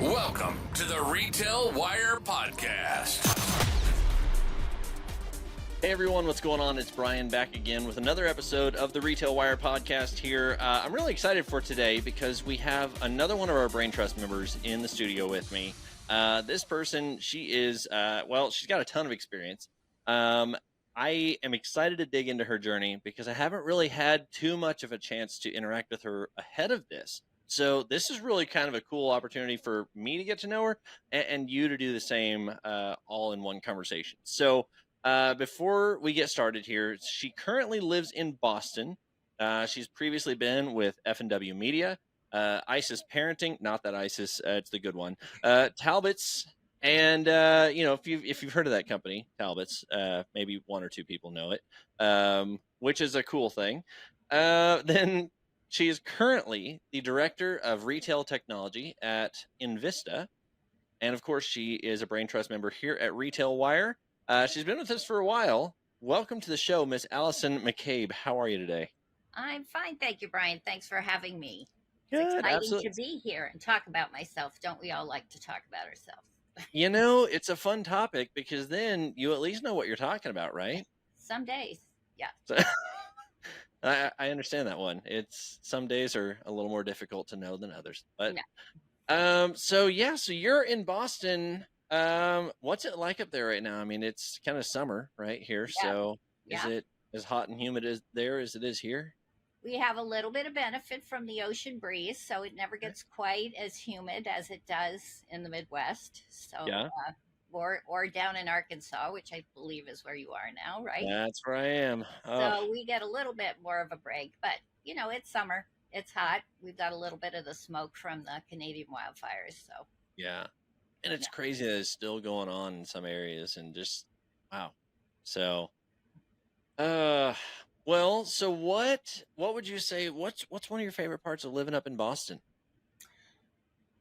Welcome to the RetailWire podcast. Hey everyone, what's going on? It's Brian back again with another episode of the RetailWire podcast here. I'm really excited for today because we have another one of our BrainTrust members in the studio with me. This person, she is, she's got a ton of experience. I am excited to dig into her journey because I haven't really had too much of a chance to interact with her ahead of this. So this is really kind of a cool opportunity for me to get to know her and you to do the same all in one conversation. So before we get started here, she currently lives in Boston. She's previously been with F&W Media, ISIS Parenting, not that ISIS, it's the good one, Talbot's. And, if you've heard of that company, Talbot's, maybe one or two people know it, which is a cool thing. Then she is currently the director of retail technology at Invista. And of course, she is a BrainTrust member here at RetailWire. She's been with us for a while. Welcome to the show, Miss Allison McCabe. How are you today? I'm fine, thank you, Brian. Thanks for having me. Good, it's exciting absolutely. to be here and talk about myself. Don't we all like to talk about ourselves? You know, it's a fun topic because then you at least know what you're talking about, right? Some days, yeah. So, I understand that one. It's some days are a little more difficult to know than others. But No. so you're in Boston. What's it like up there right now? I mean, it's kind of summer right here. Yeah. So Yeah. is it as hot and humid as there as it is here? We have a little bit of benefit from the ocean breeze, so it never gets quite as humid as it does in the Midwest. So, Yeah. Or down in Arkansas, which I believe is where you are now, right? That's where I am. So we get a little bit more of a break, but it's summer. It's hot. We've got a little bit of the smoke from the Canadian wildfires. So yeah. And it's crazy that it's still going on in some areas and just, wow. So, so what would you say, what's one of your favorite parts of living up in Boston?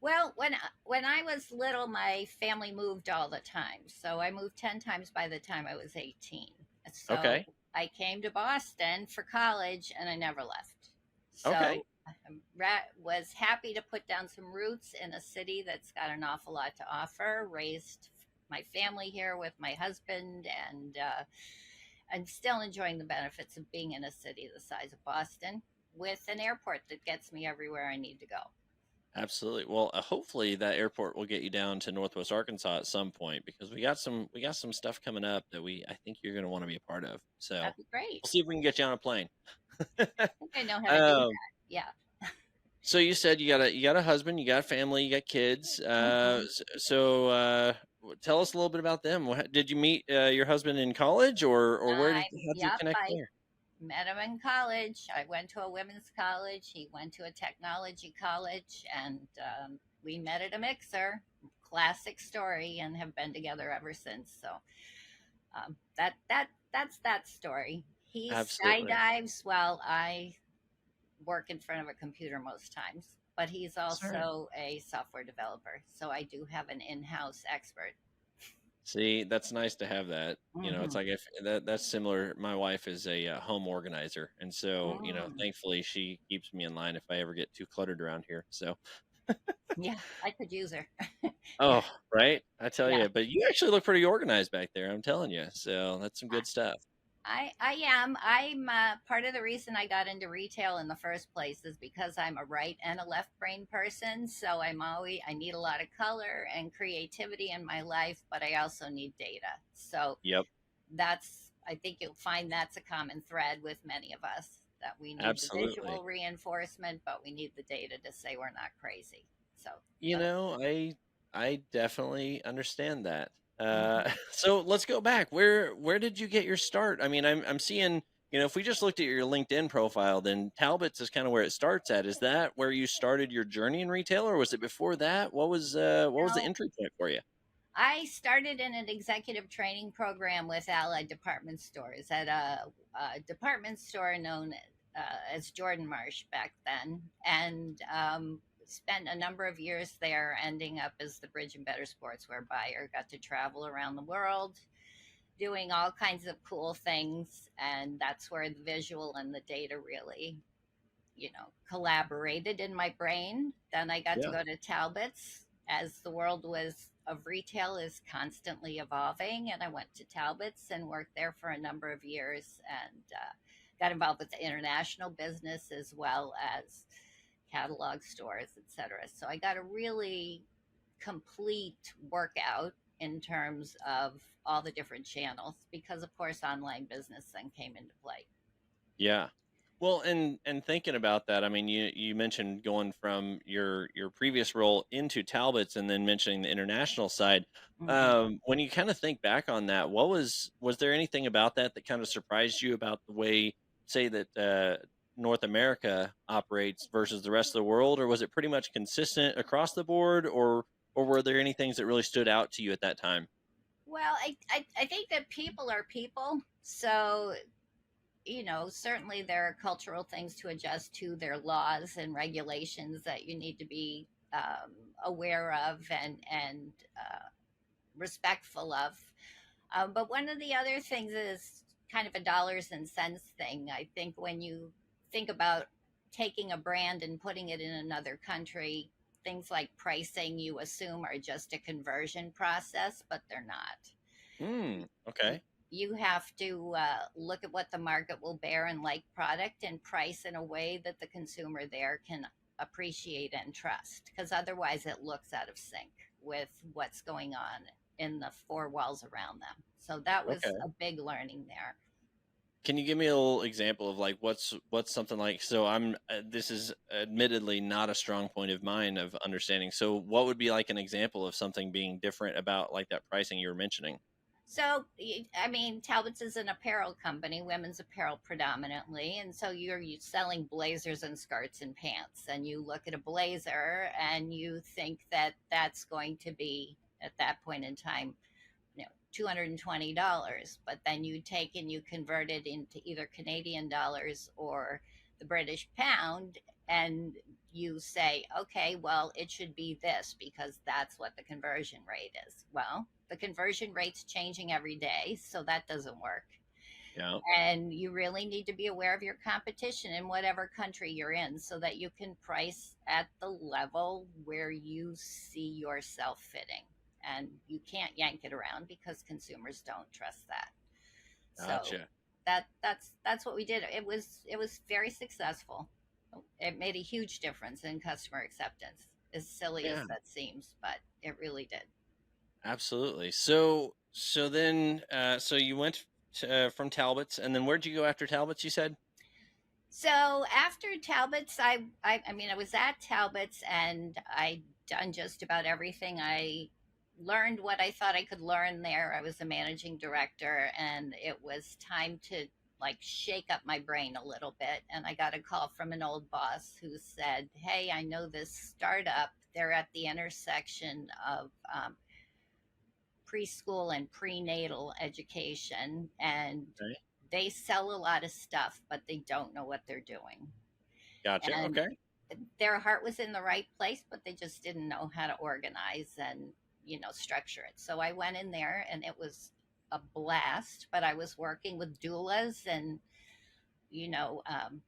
Well, when I was little, my family moved all the time. So I moved 10 times by the time I was 18. So Okay. I came to Boston for college and I never left. So Okay. I was happy to put down some roots in a city that's got an awful lot to offer, raised my family here with my husband, and I'm still enjoying the benefits of being in a city the size of Boston with an airport that gets me everywhere I need to go. Absolutely. Well, hopefully that airport will get you down to Northwest Arkansas at some point because we got some stuff coming up that I think you're going to want to be a part of. So That'd be great. we'll see if we can get you on a plane. I think I know how to do that. Yeah. So you said you got a husband, you got a family, you got kids. So tell us a little bit about them. Did you meet your husband in college, or how did you connect there? Met him in college. I went to a women's college. He went to a technology college, and we met at a mixer. Classic story, and have been together ever since. So that's that story. He skydives while I work in front of a computer most times, but he's also a software developer. So I do have an in-house expert. See, that's nice to have that. It's like if that's similar. My wife is a home organizer, and so thankfully she keeps me in line if I ever get too cluttered around here. So yeah, I could use her. Oh, right. I tell you, but you actually look pretty organized back there. I'm telling you. So that's some good stuff. I am. I'm part of the reason I got into retail in the first place is because I'm a right and a left brain person. So I need a lot of color and creativity in my life, but I also need data. So I think you'll find that's a common thread with many of us, that we need the visual reinforcement, but we need the data to say we're not crazy. So, I definitely understand that. So let's go back. Where did you get your start? I mean, I'm seeing, if we just looked at your LinkedIn profile, then Talbot's is kind of where it starts at. Is that where you started your journey in retail, or was it before that? What was the entry point for you? I started in an executive training program with Allied Department Stores at a department store known as Jordan Marsh back then, and spent a number of years there, ending up as the Bridge and Better Sportswear buyer. Got to travel around the world, doing all kinds of cool things, and that's where the visual and the data really collaborated in my brain. Then I got to go to Talbot's, as the world was of retail is constantly evolving. And I went to Talbot's and worked there for a number of years and got involved with the international business as well as catalog stores, etc. So I got a really complete workout in terms of all the different channels because, of course, online business then came into play. Yeah. Well, and thinking about that, I mean, you mentioned going from your previous role into Talbot's, and then mentioning the international side. Mhm. When you kind of think back on that, was there anything about that that kind of surprised you about the way, say that North America operates versus the rest of the world, or was it pretty much consistent across the board, or were there any things that really stood out to you at that time? Well, I think that people are people. So, certainly there are cultural things to adjust to, their laws and regulations that you need to be aware of and respectful of. But one of the other things is kind of a dollars and cents thing. I think when you think about taking a brand and putting it in another country, things like pricing you assume are just a conversion process, but they're not. Hmm. You, Okay. you have to look at what the market will bear and like product and price in a way that the consumer there can appreciate and trust, because otherwise it looks out of sync with what's going on in the four walls around them. So that was Okay. a big learning there. Can you give me a little example of like what's something like, so I'm this is admittedly not a strong point of mine of understanding. So what would be like an example of something being different about like that pricing you were mentioning? So, I mean, Talbot's is an apparel company, women's apparel predominantly. And so you're selling blazers and skirts and pants. And you look at a blazer and you think that that's going to be, at that point in time, $220. But then you take and you convert it into either Canadian dollars or the British pound. And you say, okay, well, it should be this because that's what the conversion rate is. Well, the conversion rate's changing every day, so that doesn't work. Yeah. And you really need to be aware of your competition in whatever country you're in so that you can price at the level where you see yourself fitting. And you can't yank it around because consumers don't trust that. So Gotcha. that's what we did. It was very successful. It made a huge difference in customer acceptance. As silly as Yeah. that seems, but it really did. Absolutely. So then so you went from Talbot's, and then where'd you go after Talbot's, you said? So after Talbot's, I mean, I was at Talbot's and I done just about everything. I learned what I thought I could learn there. I was a managing director, and it was time to like shake up my brain a little bit. And I got a call from an old boss who said, "Hey, I know this startup. They're at the intersection of preschool and prenatal education, and Okay. they sell a lot of stuff, but they don't know what they're doing." Gotcha. And Okay. their heart was in the right place, but they just didn't know how to organize and, structure it. So I went in there and it was a blast, but I was working with doulas and, you know, um,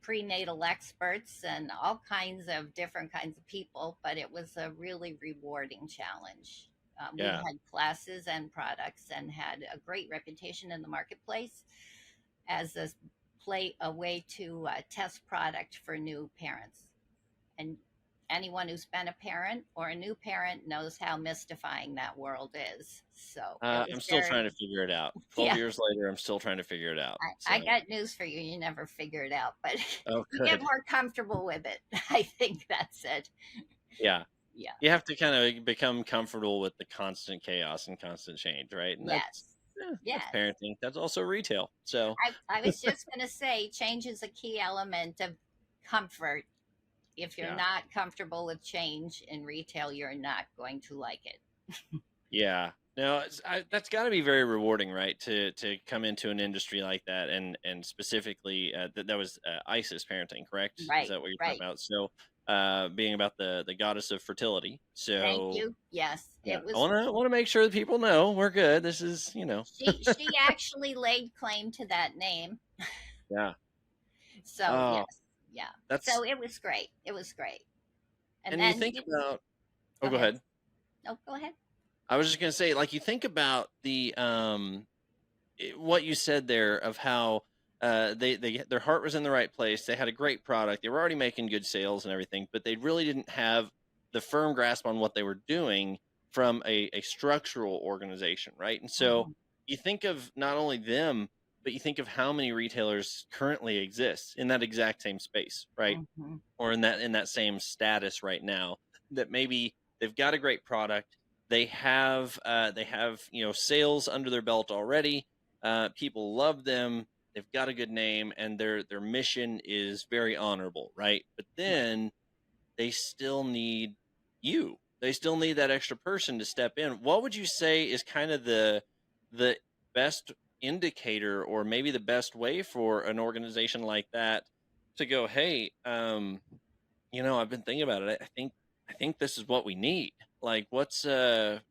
prenatal experts and all kinds of different kinds of people, but it was a really rewarding challenge. We Yeah. had classes and products and had a great reputation in the marketplace as a way to test product for new parents. And anyone who's been a parent or a new parent knows how mystifying that world is. So it was I'm still trying very, to figure it out. 12 yeah. years later, I'm still trying to figure it out. I So, got news for you. You never figure it out, but oh, you get good. more comfortable with it. I think that's it. Yeah. Yeah. You have to kind of become comfortable with the constant chaos and constant change, right? And Yes. that's Yes. parenting. That's also retail. So, I was just going to say change is a key element of comfort. If you're yeah. not comfortable with change in retail, you're not going to like it. Yeah. No, that's got to be very rewarding, right? To come into an industry like that, and specifically that was ISIS parenting, correct? Is Right. that what you're talking Right. about? So, being about the goddess of fertility. Thank So, you. Yes, yeah, it I was. want to make sure that people know we're good. This is, She actually laid claim to that name. yeah. So Oh, yes, yeah. that's So it was great. It was great. And and you then think about. Oh, go go ahead. ahead. Oh, go ahead. I was just gonna say, like, you think about the what you said there of how they their heart was in the right place. They had a great product. They were already making good sales and everything, but they really didn't have the firm grasp on what they were doing from a structural organization, right? And so Mhm, you think of not only them, but you think of how many retailers currently exist in that exact same space, right? mhm, Or in that same status right now, that maybe they've got a great product, they have, you know, sales under their belt already, people love them, they've got a good name, and their mission is very honorable, right? But right. then they still need you, they still need that extra person to step in. What would you say is kind of the best indicator, or maybe the best way for an organization like that to go, hey, you know, I've been thinking about it. I think this is what we need. Like, what's kind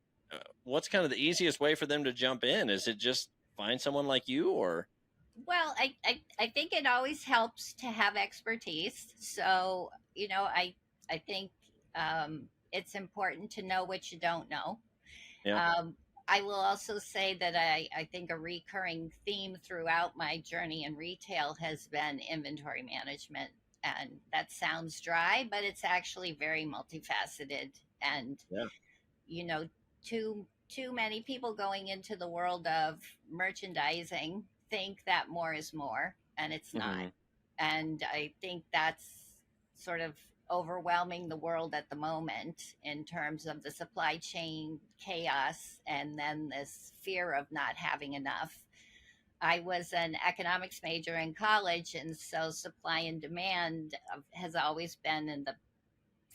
of the easiest way for them to jump in? Is it just find someone like you, or Well, I think it always helps to have expertise. So, I think it's important to know what you don't know. yeah, Um, I will also say that I think a recurring theme throughout my journey in retail has been inventory management. And that sounds dry, but it's actually very multifaceted. And, yeah, you know, too many people going into the world of merchandising think that more is more, and it's not. hmm, And I think that's sort of overwhelming the world at the moment in terms of the supply chain chaos and then this fear of not having enough. I was an economics major in college, and so supply and demand has always been in the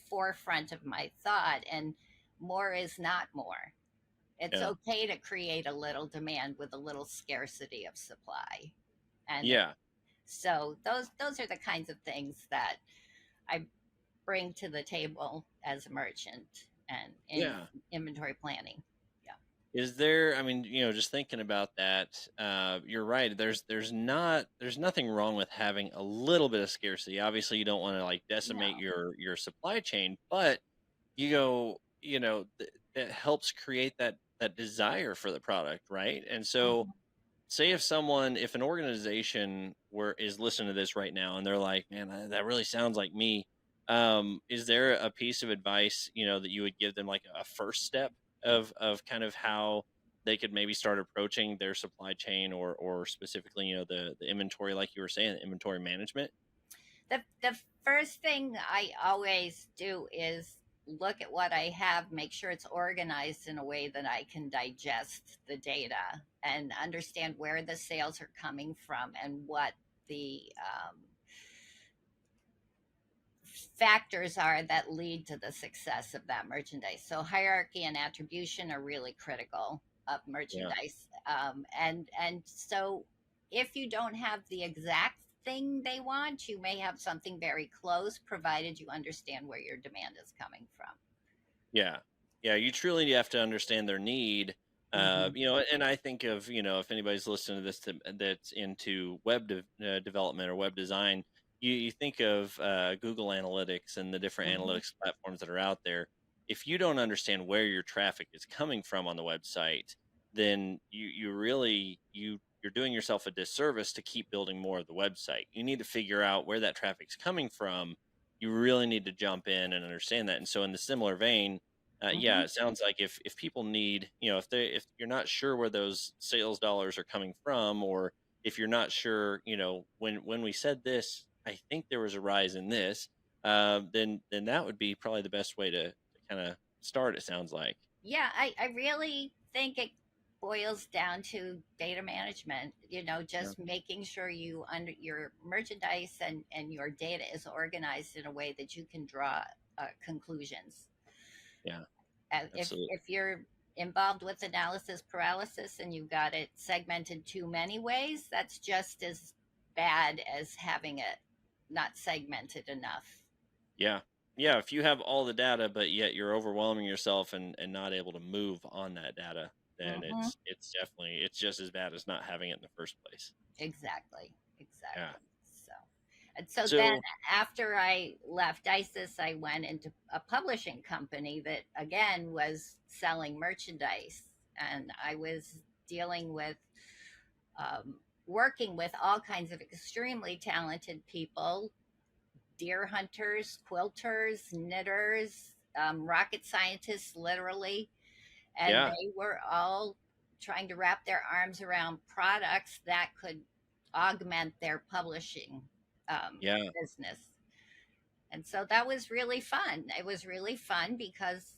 forefront of my thought, and more is not more. It's yeah, okay to create a little demand with a little scarcity of supply. And yeah, so those are the kinds of things that I bring to the table as a merchant and in yeah. inventory planning. Yeah. Is there, I mean, you know, just thinking about that, you're right. There's nothing wrong with having a little bit of scarcity. Obviously, you don't want to like decimate No. your supply chain, but you go, you know, that helps create that desire for the product, right? And so, Mhm. say if an organization were is listening to this right now and they're like, man, that really sounds like me. Is there a piece of advice, you know, that you would give them, like a first step of kind of how they could maybe start approaching their supply chain, or specifically, you know, the inventory, like you were saying, inventory management? The first thing I always do is look at what I have, make sure it's organized in a way that I can digest the data and understand where the sales are coming from and what the factors are that lead to the success of that merchandise. So hierarchy and attribution are really critical of Yeah. merchandise, and so if you don't have the exact thing they want, you may have something very close, provided you understand where your demand is coming from. Yeah. Yeah, you truly have to understand their need. Hmm. You know, and I think of, you know, if anybody's listening to this that's into development or web design, you think of Google Analytics and the different Hmm. analytics platforms that are out there. If you don't understand where your traffic is coming from on the website, then you're doing yourself a disservice to keep building more of the website. You need to figure out where that traffic's coming from. You really need to jump in and understand that. And so, in the similar vein, yeah, Hmm. it sounds like if people need, you know, if you're not sure where those sales dollars are coming from, or if you're not sure, you know, when we said this, I think there was a rise in this, then that would be probably the best way to kind of start. It sounds like. Yeah, I really think it boils down to data management, Yeah, just making sure you under your merchandise and your data is organized in a way that you can draw conclusions. yeah, If absolutely. you're involved with analysis paralysis and you've got it segmented too many ways, that's just as bad as having it not segmented enough. Yeah. Yeah, if you have all the data but yet you're overwhelming yourself and not able to move on that data, then Hmm. it's definitely it's just as bad as not having it in the first place. Exactly, Yeah. exactly. So. And so then So after I left ISIS, I went into a publishing company that again was selling merchandise. And I was dealing with, um, working with all kinds of extremely talented people, deer hunters, quilters, knitters, rocket scientists, literally. And yeah, they were all trying to wrap their arms around products that could augment their publishing yeah, business. And so that was really fun. It was really fun because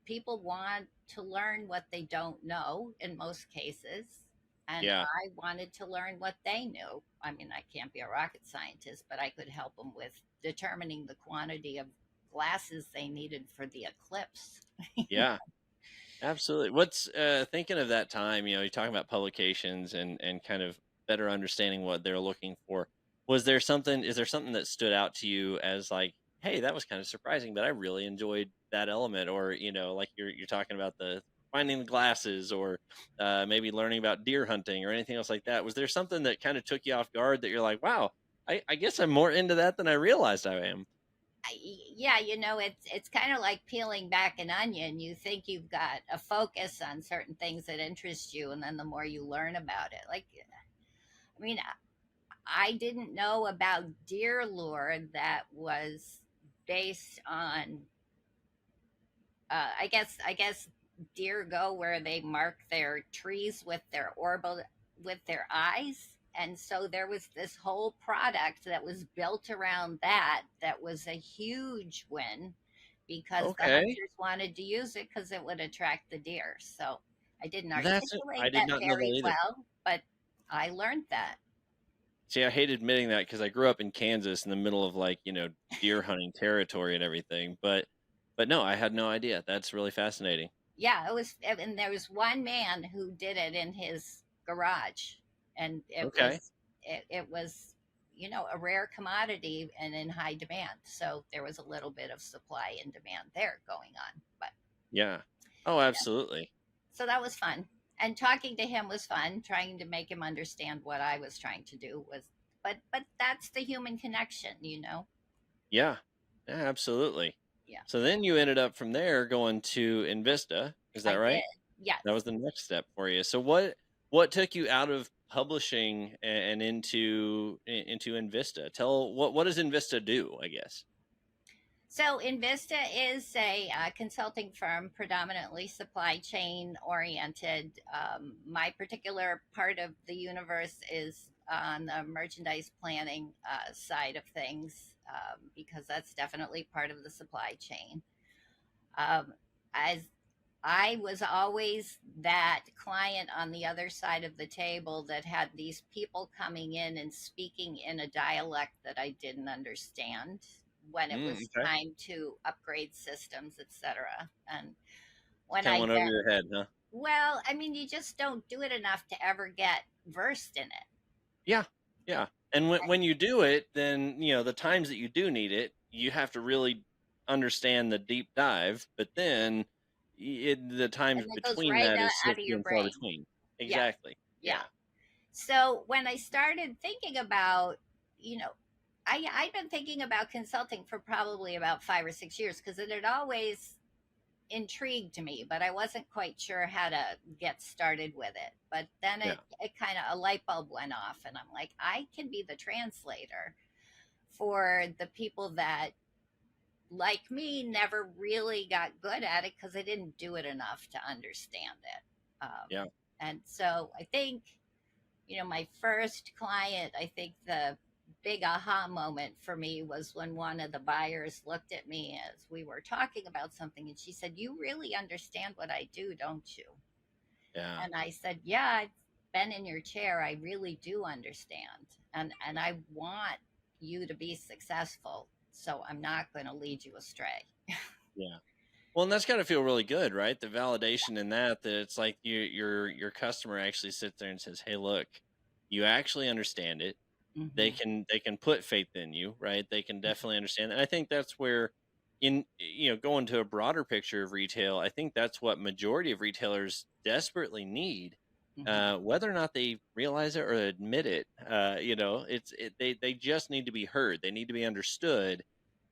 people want to learn what they don't know in most cases. And yeah, I wanted to learn what they knew. I mean, I can't be a rocket scientist, but I could help them with determining the quantity of glasses they needed for the eclipse. yeah. Absolutely. What's thinking of that time, you're talking about publications and kind of better understanding what they're looking for. Is there something that stood out to you as like, hey, that was kind of surprising, but I really enjoyed that element, or, like you're talking about the finding the glasses, or maybe learning about deer hunting or anything else like that. Was there something that kind of took you off guard that you're like, wow, I guess I'm more into that than I realized I am. Yeah, it's kind of like peeling back an onion. You think you've got a focus on certain things that interest you, and then the more you learn about it, like, I mean, I didn't know about deer lure that was based on, I guess deer go where they mark their trees with their orbital, with their eyes. And so there was this whole product that was built around that, that was a huge win because the Okay. hunters wanted to use it because it would attract the deer. So I didn't That's it. I articulate did that not know that very either. well, but I learned that. See, I hate admitting that because I grew up in Kansas in the middle of like, deer hunting territory and everything. But no, I had no idea. That's really fascinating. Yeah, it was, and there was one man who did it in his garage, and it Okay. was, it was, a rare commodity and in high demand. So there was a little bit of supply and demand there going on. But Yeah. Oh, yeah, absolutely. so that was fun. And talking to him was fun. Trying to make him understand what I was trying to do was, but that's the human connection. Yeah. Yeah, absolutely. Yeah, So then you ended up from there going to Invista. Is that I did. right? Yes. That was the next step for you. So what took you out of publishing and into Invista? Tell what does Invista do, I guess. So Invista is a consulting firm, predominantly supply chain oriented. My particular part of the universe is on the merchandise planning side of things, because that's definitely part of the supply chain. Um, as I was always that client on the other side of the table that had these people coming in and speaking in a dialect that I didn't understand when it was Okay. time to upgrade systems, etc. And when Kind of I went over get, your head, huh? well, I mean, you just don't do it enough to ever get versed in it. Yeah, yeah. And when you do it, then the times that you do need it, you have to really understand the deep dive. But then the times And it goes between right that is so out of few your and far brain. between. Yeah, Exactly. yeah. Yeah. So when I started thinking about, you know, I'd been thinking about consulting for probably about 5 or 6 years because it had always intrigued me, but I wasn't quite sure how to get started with it. But then Yeah. it kind of, a light bulb went off, and I'm like, I can be the translator for the people that, like me, never really got good at it because I didn't do it enough to understand it. Yeah. And so I think, my first client, I think the big aha moment for me was when one of the buyers looked at me as we were talking about something, and she said, "You really understand what I do, don't you?" Yeah. And I said, "Yeah, I've been in your chair. I really do understand. And I want you to be successful. So I'm not going to lead you astray." Yeah. Well, and that's got to feel really good, right? The validation in that it's like your customer actually sits there and says, "Hey, look, you actually understand it. They Hmm. can put faith in you, right? They can definitely understand." And I think that's where going to a broader picture of retail, I think that's what majority of retailers desperately need Hmm. whether or not they realize it or admit it. They just need to be heard. They need to be understood,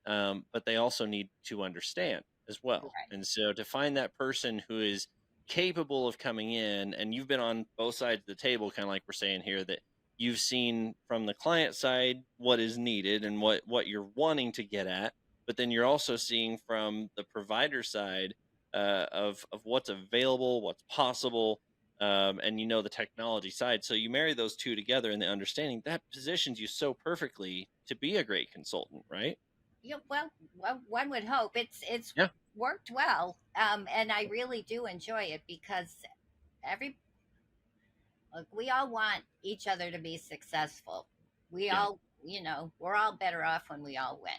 but they also need to understand as well. Right. And so to find that person who is capable of coming in, and you've been on both sides of the table, kind of like we're saying here, that you've seen from the client side what is needed and what you're wanting to get at, but then you're also seeing from the provider side of what's available, what's possible, and the technology side. So you marry those two together, and the understanding that positions you so perfectly to be a great consultant, right? Yeah, well, one would hope it's Yeah, worked well, and I really do enjoy it because every look, we all want each other to be successful. We yeah, all, we're all better off when we all win.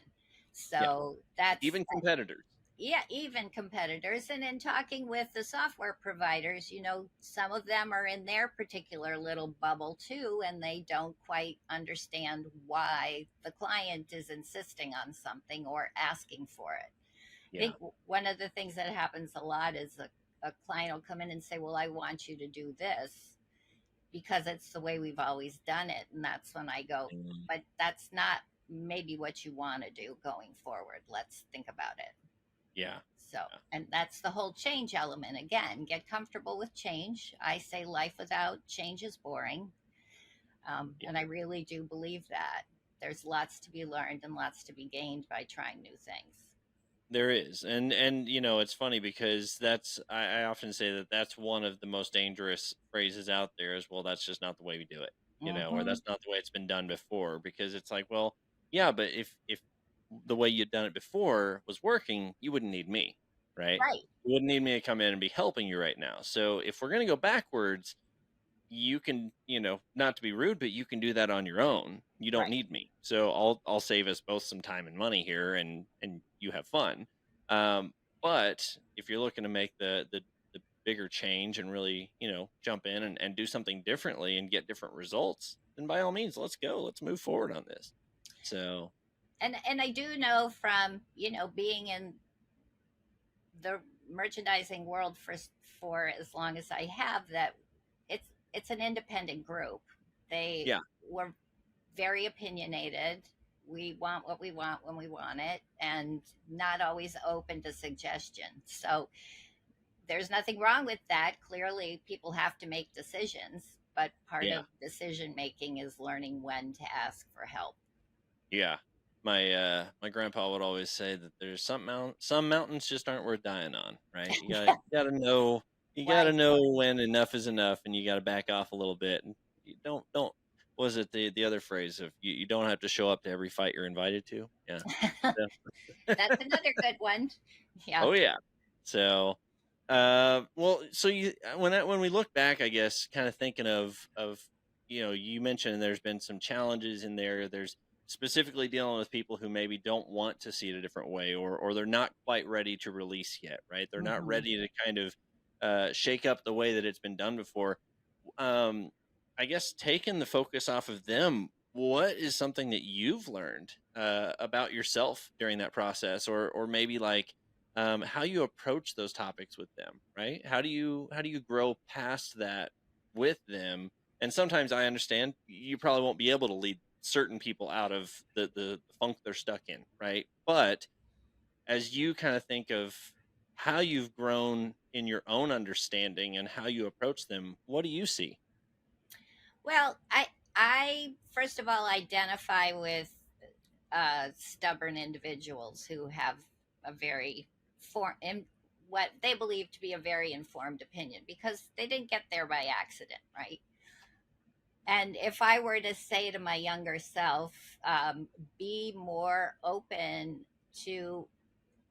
yeah. So that's Even competitors. yeah, even competitors. And in talking with the software providers, some of them are in their particular little bubble too, and they don't quite understand why the client is insisting on something or asking for it. I Yeah. think one of the things that happens a lot is a client will come in and say, well, I want you to do this because it's the way we've always done it. And that's when I go, Mm, but that's not maybe what you want to do going forward. Let's think about it. yeah. So, Yeah. and that's the whole change element. Again, get comfortable with change. I say life without change is boring. Yeah. And I really do believe that. There's lots to be learned and lots to be gained by trying new things. There is, and it's funny because I often say that that's one of the most dangerous phrases out there is, well, that's just not the way we do it, or Hmm. that's not the way it's been done before. Because it's like, well, yeah, but if the way you'd done it before was working, you wouldn't need me, right? Right, You wouldn't need me to come in and be helping you right now. So if we're gonna go backwards, you can, not to be rude, but you can do that on your own. You don't right. need me. So I'll save us both some time and money here, and you have fun. But if you're looking to make the bigger change and really, jump in and do something differently and get different results, then by all means, let's go. Let's move forward on this. So And I do know from, being in the merchandising world for as long as I have that it's an independent group. They yeah, were very opinionated. We want what we want when we want it, and not always open to suggestion. So there's nothing wrong with that. Clearly, people have to make decisions, but part yeah. of decision making is learning when to ask for help. Yeah. My grandpa would always say that there's some mountains just aren't worth dying on, right? You gotta Wise know words. when enough is enough, and you gotta back off a little bit. And you don't was it the other phrase of you don't have to show up to every fight you're invited to? Yeah. Yeah. That's another good one. Yeah. Oh yeah. So, well, so when we look back, I guess, kind of thinking of you mentioned there's been some challenges in there. There's specifically dealing with people who maybe don't want to see it a different way, or they're not quite ready to release yet, right? They're not Hmm. ready to kind of shake up the way that it's been done before. um, I guess taking the focus off of them, what is something that you've learned about yourself during that process, or maybe like how you approach those topics with them, right? How do you grow past that with them? And sometimes I understand you probably won't be able to lead certain people out of the funk they're stuck in, right? But as you kind of think of how you've grown in your own understanding and how you approach them, what do you see? Well, I first of all identify with stubborn individuals who have a very in what they believe to be a very informed opinion because they didn't get there by accident, right? And if I were to say to my younger self, be more open to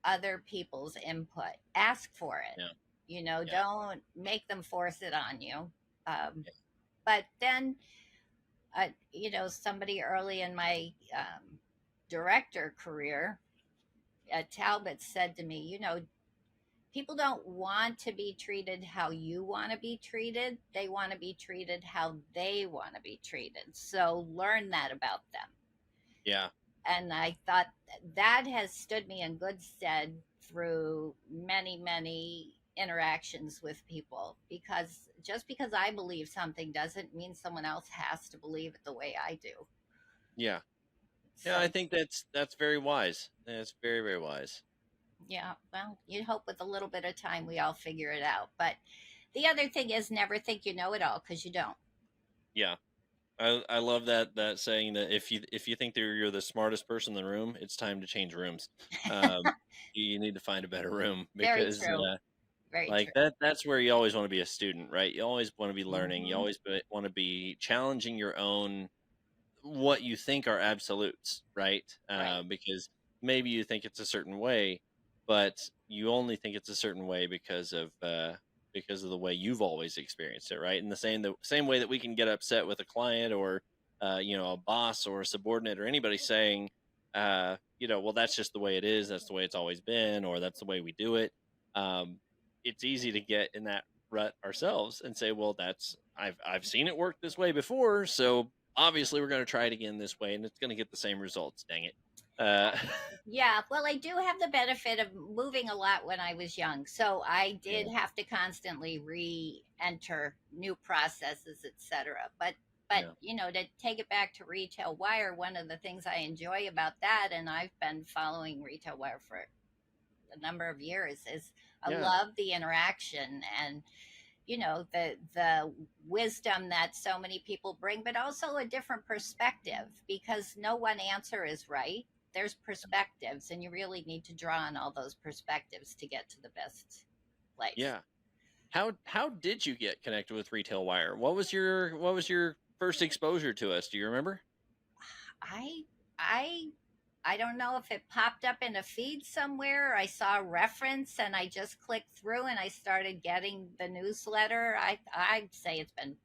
other people's input, ask for it. Yeah, yeah, Don't make them force it on you. Um, but then, somebody early in my director career at Talbot said to me, people don't want to be treated how you want to be treated. They want to be treated how they want to be treated. So learn that about them. yeah, And I thought that has stood me in good stead through many, many interactions with people, because just because I believe something doesn't mean someone else has to believe it the way I do. Yeah. Yeah, I So, think that's very wise. That's very, very wise. yeah, well, you'd hope with a little bit of time we all figure it out. But the other thing is, never think you know it all, because you don't. Yeah. I love that saying that if you think that you're the smartest person in the room, it's time to change rooms. Um, you need to find a better room Very because true. Very like true. that's where you always want to be a student, right? You always want to be learning. You Hmm. always want to be challenging your own what you think are absolutes, right? Right. Because maybe you think it's a certain way, but you only think it's a certain way because of the way you've always experienced it, right? And the same way that we can get upset with a client or a boss or a subordinate or anybody saying, well, that's just the way it is. That's the way it's always been, or that's the way we do it. Um, it's easy to get in that rut ourselves and say, well, I've seen it work this way before, so obviously we're going to try it again this way and it's going to get the same results, dang it. uh Yeah, well, I do have the benefit of moving a lot when I was young. So I did yeah, have to constantly re-enter new processes, etc. But yeah, to take it back to Retail Wire, one of the things I enjoy about that, and I've been following Retail Wire for a number of years, is I yeah, love the interaction and the wisdom that so many people bring, but also a different perspective, because no one answer is right. There's perspectives, and you really need to draw on all those perspectives to get to the best place. yeah. How did you get connected with Retail Wire? What was your first exposure to us? Do you remember? I I I don't know if it popped up in a feed somewhere. I saw a reference and I just clicked through and I started getting the newsletter. I'd say it's been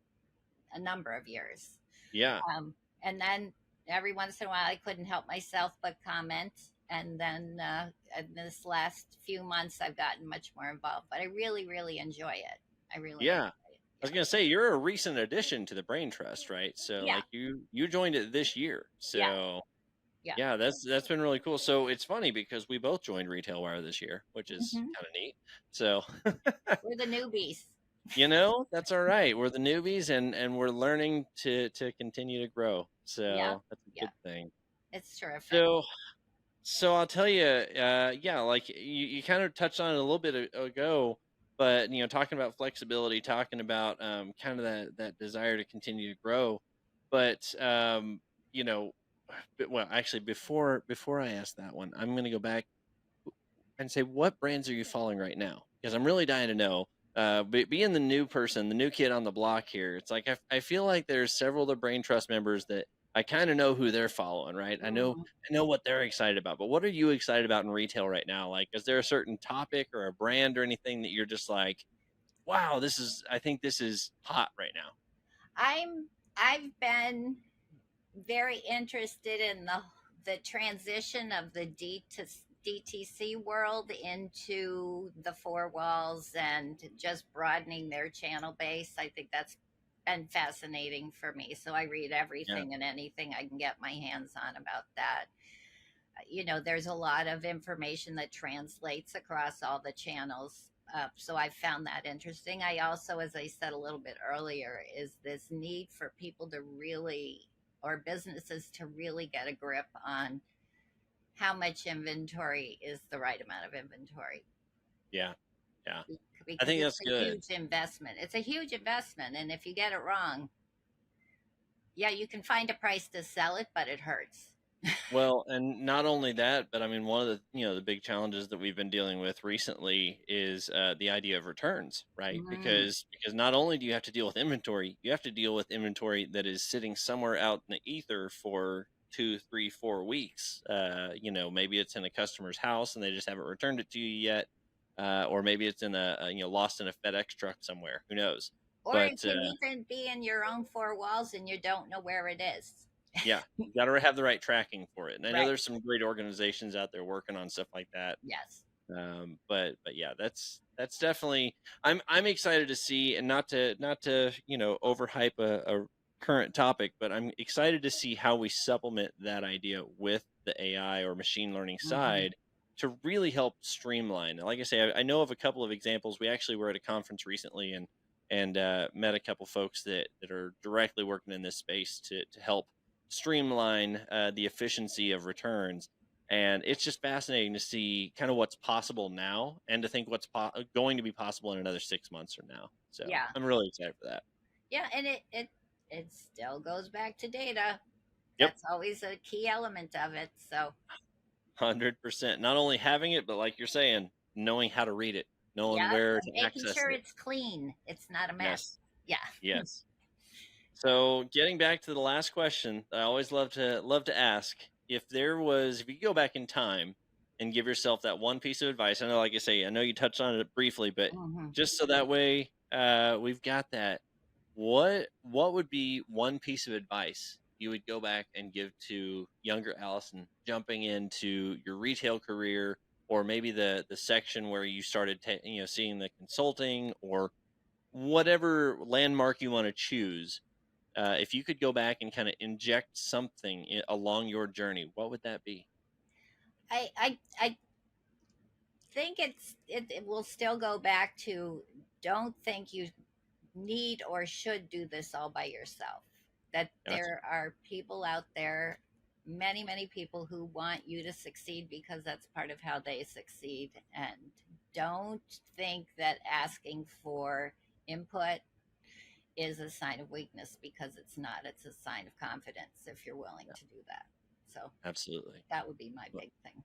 a number of years. Yeah, And then every once in a while, I couldn't help myself but comment. And then in this last few months, I've gotten much more involved. But I really, really enjoy it. I really yeah. enjoy it. I was Yeah. gonna say you're a recent addition to the Brain Trust, right? So Yeah. like you joined it this year. Yeah. So Yeah. yeah, that's been really cool. So it's funny because we both joined Retail Wire this year, which is Hmm. kind of neat. So We're the newbies. that's all right. We're the newbies and we're learning to continue to grow. Yeah. So that's a Yeah. good thing. It's terrific. So I'll tell you, yeah, like you kind of touched on it a little bit ago, but talking about flexibility, talking about kind of that desire to continue to grow, but you know, well, actually, before I ask that one, I'm going to go back and say, what brands are you following right now? Because I'm really dying to know. Being the new person, the new kid on the block here, it's like I feel like there's several of the Brain Trust members that I kind of know who they're following, right? Mhm. I know what they're excited about, but what are you excited about in retail right now? Like, is there a certain topic or a brand or anything that you're just like, wow, I think this is hot right now? I've been very interested in the transition of the DTC world into the four walls and just broadening their channel base. I think that's been fascinating for me. So I read Yeah, everything and anything I can get my hands on about that. There's a lot of information that translates across all the channels. So I found that interesting. I also, as I said a little bit earlier, is this need for people to really, or businesses to really get a grip on how much inventory is the right amount of inventory, yeah, yeah. I because think it's that's a good. huge investment. It's a huge investment. And if you get it wrong, yeah, you can find a price to sell it, but it hurts. Well, and not only that, but I mean, one of the big challenges that we've been dealing with recently is the idea of returns, right? Mm, Because not only do you have to deal with inventory, you have to deal with inventory that is sitting somewhere out in the ether for 2, 3, 4 weeks. Maybe it's in a customer's house and they just haven't returned it to you yet, or maybe it's in lost in a FedEx truck somewhere. Who knows? or But it can even be in your own four walls and you don't know where it is. yeah, you got to have the right tracking for it. And I know Right. there's some great organizations out there working on stuff like that. Yes. But yeah, that's definitely I'm excited to see, and not to overhype a current topic, but I'm excited to see how we supplement that idea with the AI or machine learning Hmm. side, to really help streamline. Like I say, I know of a couple of examples. We actually were at a conference recently and met a couple folks that are directly working in this space to help streamline the efficiency of returns. And it's just fascinating to see kind of what's possible now, and to think what's going to be possible in another 6 months from now. So Yeah. I'm really excited for that. Yeah, and it still goes back to data. Yep. That's always a key element of it. So 100%. Not only having it, but like you're saying, knowing how to read it, knowing yeah, where and to making access sure it. it's clean. It's not a Yes. mess. Yeah. Yes. So getting back to the last question, I always love to ask, if you could go back in time and give yourself that one piece of advice. I know, like I say, I know you touched on it briefly, but Hmm. just so that way we've got that. What would be one piece of advice you would go back and give to younger Allison jumping into your retail career, or maybe the section where you started seeing the consulting, or whatever landmark you want to choose? If you could go back and kind of inject something along your journey, what would that be? I think it will still go back to, don't think you need or should do this all by yourself. That Gotcha. there are people out there, many people who want you to succeed because that's part of how they succeed. And don't think that asking for input is a sign of weakness, because it's not. It's a sign of confidence if you're willing Yeah, to do that. So absolutely. that would be my big thing.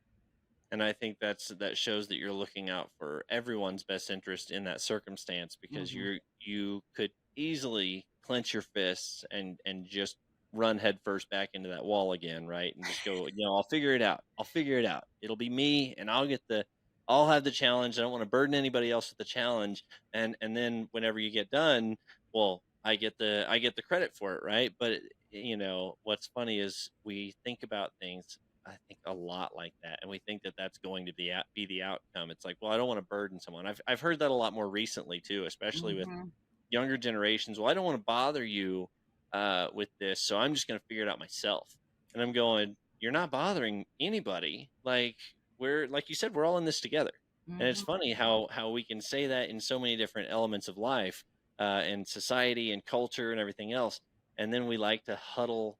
And I think that shows that you're looking out for everyone's best interest in that circumstance, because Hmm. you could easily clench your fists and just run headfirst back into that wall again, right? And just go, I'll figure it out. I'll figure it out. It'll be me, and I'll have the challenge. I don't want to burden anybody else with the challenge. And then whenever you get done, well, I get the credit for it, right? But what's funny is we think about things, I think, a lot like that, and we think that that's going to be the outcome. It's like, well, I don't want to burden someone. I've heard that a lot more recently too, especially with Hmm. younger generations. Well, I don't want to bother you with this, so I'm just going to figure it out myself. And I'm going, you're not bothering anybody. Like you said, we're all in this together. And it's Hmm. funny how we can say that in so many different elements of life, and society and culture and everything else. And then we like to huddle.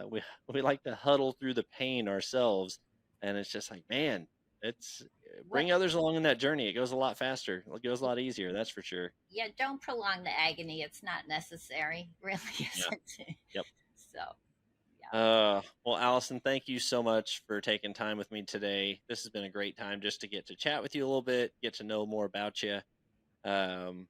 We like to huddle through the pain ourselves. And it's just like, man, it's What? bring others along in that journey. It goes a lot faster. It goes a lot easier. That's for sure. Yeah, don't prolong the agony. It's not necessary, really, Yeah. isn't it? Yep. So, yeah. Well, Allison, thank you so much for taking time with me today. This has been a great time just to get to chat with you a little bit, get to know more about you. Um,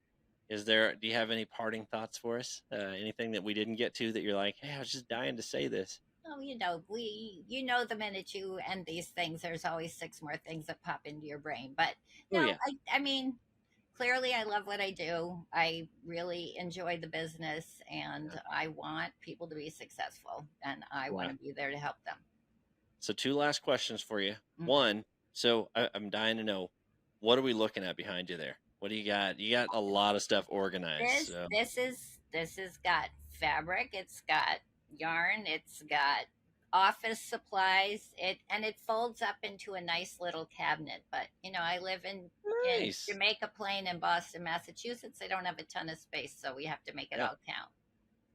do you have any parting thoughts for us? Anything that we didn't get to that you're like, hey, I was just dying to say this? Oh, the minute you end these things, there's always six more things that pop into your brain. But Oh, no, yeah. I mean, clearly I love what I do. I really enjoy the business, and Yeah. I want people to be successful, and I want Yeah. to be there to help them. So, two last questions for you. Mhm. One, so I'm dying to know, what are we looking at behind you there? What do you got? You got a lot of stuff organized. This So, this is this has got fabric, it's got yarn, it's got office supplies. It folds up into a nice little cabinet. But I live in nice. Jamaica Plain in Boston, Massachusetts. I don't have a ton of space, so we have to make it Yeah. all count.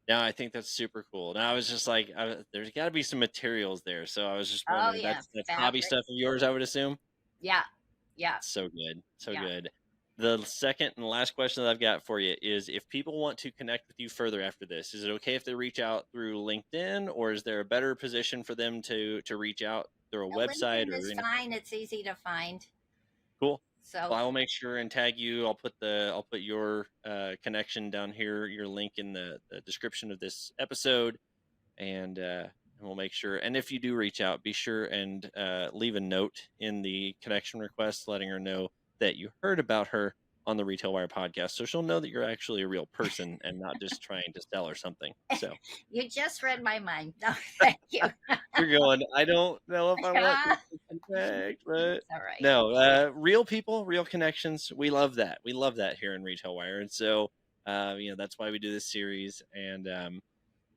Yeah, I think that's super cool. Now, I was just like, there's got to be some materials there. So I was just Oh wondering, yeah, that's hobby fabric. stuff of yours, I would assume. Yeah, yeah, So good. So yeah. good. The second and last question that I've got for you is, if people want to connect with you further after this, is it okay if they reach out through LinkedIn, or is there a better position for them to reach out through a website LinkedIn or is anything? fine. It's easy to find. Cool. So Well, I will make sure and tag you. I'll put your connection down here, your link in the description of this episode, and we'll make sure. And if you do reach out, be sure and leave a note in the connection request, letting her know that you heard about her on the Retail Wire podcast, so she'll know that you're actually a real person and not just trying to sell her something. So you just read my mind. No, thank you. you're going, I don't know if I want this to connect, but It's all right. no, real people, real connections. We love that. We love that here in Retail Wire, and so that's why we do this series. And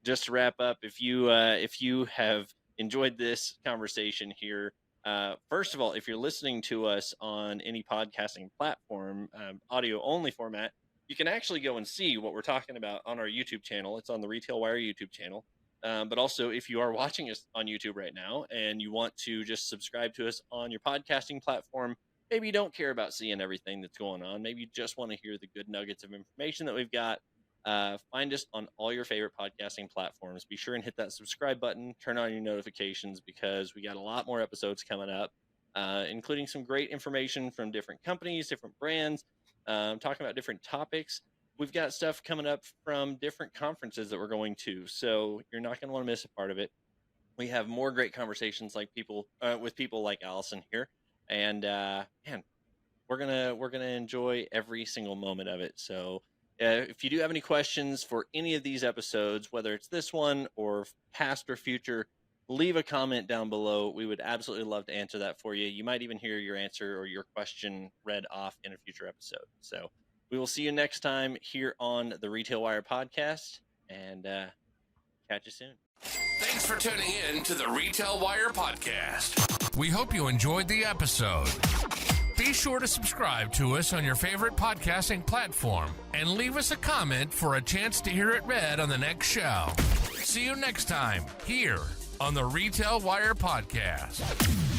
just to wrap up, if you have enjoyed this conversation here, First of all, if you're listening to us on any podcasting platform, audio only format, you can actually go and see what we're talking about on our YouTube channel. It's on the RetailWire YouTube channel. But also, if you are watching us on YouTube right now and you want to just subscribe to us on your podcasting platform, maybe you don't care about seeing everything that's going on. Maybe you just want to hear the good nuggets of information that we've got. Find us on all your favorite podcasting platforms. Be sure and hit that subscribe button, turn on your notifications, because we got a lot more episodes coming up, including some great information from different companies, different brands, talking about different topics. We've got stuff coming up from different conferences that we're going to, so you're not going to want to miss a part of it. We have more great conversations with people like Allison here, and man, we're gonna enjoy every single moment of it. So if you do have any questions for any of these episodes, whether it's this one or past or future, leave a comment down below. We would absolutely love to answer that for you. You might even hear your answer or your question read off in a future episode. So we will see you next time here on the RetailWire podcast, and catch you soon. Thanks for tuning in to the RetailWire podcast. We hope you enjoyed the episode. Be sure to subscribe to us on your favorite podcasting platform and leave us a comment for a chance to hear it read on the next show. See you next time here on the RetailWire podcast.